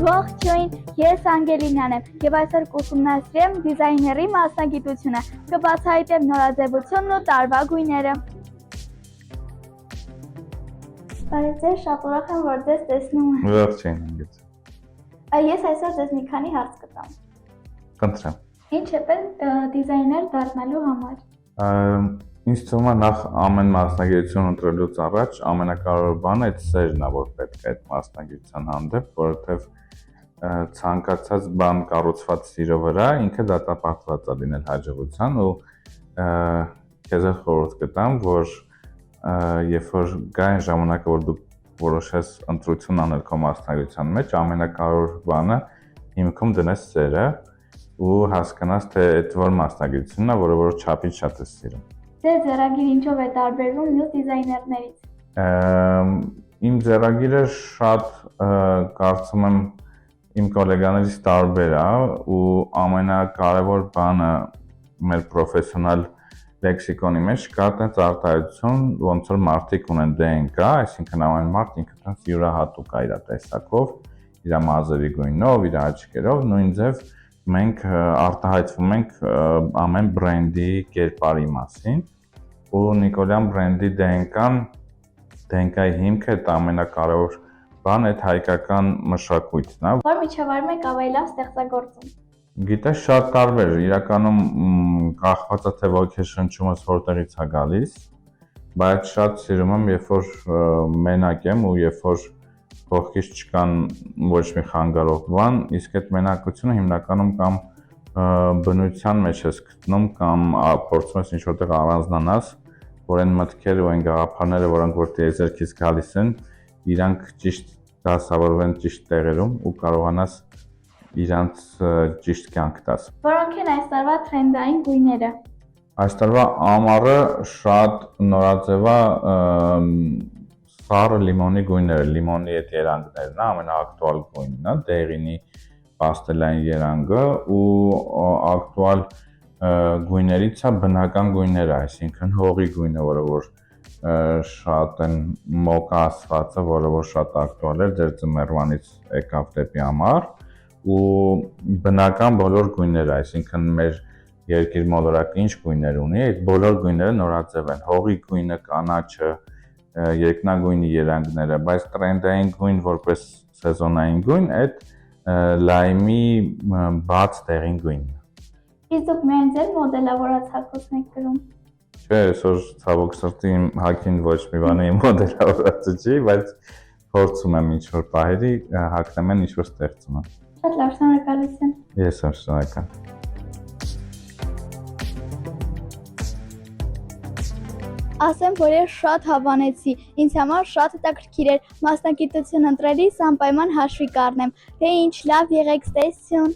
Ողջույն, ես Անգելինան եմ եւ այսօր կուսումնասիրեմ դիզայների մասնագիտությունը, կբացահայտեմ նորաձևությունն ու տարվա գույները։ Բարև, շատ ուրախ եմ, որ ձեզ տեսնում եմ։ Ողջույն, Անգելին։ Ես այսօր ձեզ մի քանի հարց կտամ։ Խնդրեմ։ Ինչ է պետք դիզայներ դառնալու համար։ Ինձ թվում է նախ ամեն մասնագիտություն ընտրելուց առաջ ամենակարևոր բանը այդ սերն է, որ պետք է այդ մասնագիտության հանդեպ, որովհետև ցանկացած բան կառուցված սիրո վրա ինքը դատապարտված է լինել հաջողության ու քեզ խորհուրդ կտամ, որ երբ որ գա այն ժամանակը, որ դու որոշես ընտրություն անել քո մասնագիտության մեջ, ամենակարևոր բանը հիմքում դնես սերը ու հասկանաս, թե այդ որ մասնագիտությունն է, որը որ չափից շատ ես սիրում։ Ձեր ձեռագիր ինչով է տարբերվում մյուս դիզայներներից։ Իմ ձեռագիրը շատ կարծում եմ իմ գոլեգաներից տարբեր է ու ամենակարևոր բանը մեր պրոֆեսիոնալ լեքսիկոնի մեջ կա այդպես արտահայտություն, ոնց որ մարդիկ ունեն DNK, այսինքն ամեն մարդ ինքնուրույն յուրահատուկ է իր տեսակով, իր մազերի գույնով, իր աչքերով, նույն ձև մենք արտահայտվում ենք ամեն բրենդի կերպարի մասին ու Նիկոլյան բրենդի DNK-ի հիմքը այդ ամենակարևոր բան այդ հայկական մշակույթն է։ Որ միջավայրում եք ավելան ստեղծագործում։ Գիտես, շատ տարբեր, իրականում կախված է թե ոգեշնչումս որտեղից է գալիս, բայց շատ սիրում եմ, երբ որ մենակ եմ ու երբ որ կողքից չկան ոչ մի խանգարող բան, իսկ այդ մենակությունը հիմնականում կամ բնության մեջ ես գտնում կամ փորձում ես ինչ-որտեղ առանձնանաս, որ այն մտքերը ու այն գաղափարները, որոնք որ տիեզերքից գալիս են, իրանք ճիշտ դասավորվեն ճիշտ տեղերում ու կարողանաս իրանց ճիշտ կյանք տաս։ Որոնք են այս տարվա թրենդային գույները։ Այս տարվա ամառը շատ նորաձև է սառը լիմոնի գույները, լիմոնի այդ երանգներն է, ամենաակտուալ գույնն է, դեղինի պաստելային երանգը ու ակտուալ գույներից է բնական գույները, այսինքն հողի գույնը, որը որ շատ են մոկա ասվածը, որը որ շատ ակտուալ էր, ձեր ձմեռվանից եկավ դեպի ամառ ու բնական բոլոր գույները, այսինքն մեր երկիր մոլորակը ինչ գույներ ունի, այդ բոլոր գույները նորաձև են, հողի գույնը, կանաչը, երկնագույնի երանգները, բայց տրենդային գույն որպես սեզոնային գույն, այդ լայմի բաց դեղին գույնն է։ Իսկ դուք միայն ձեր մոդելավորած հագուստն եք կրում։ Չէ, այսօր ցավոք սրտի իմ հագին ոչ մի բան իմ մոդելավորածը չի, բայց փորձում եմ ինչ-որ պահերի հագնեմ են ինչ-որ ստեղծում եմ։ Շատ լավ, շնորհակալություն։ Ես եմ շնորհակալ։ Ասեմ, որ ես շատ հավանեցի, ինձ համար շատ հետաքրքիր էր մասնագիտություն ընտրելիս անպայման հաշվի կառնեմ, թե ինչ լավ եղեք, ստեսություն։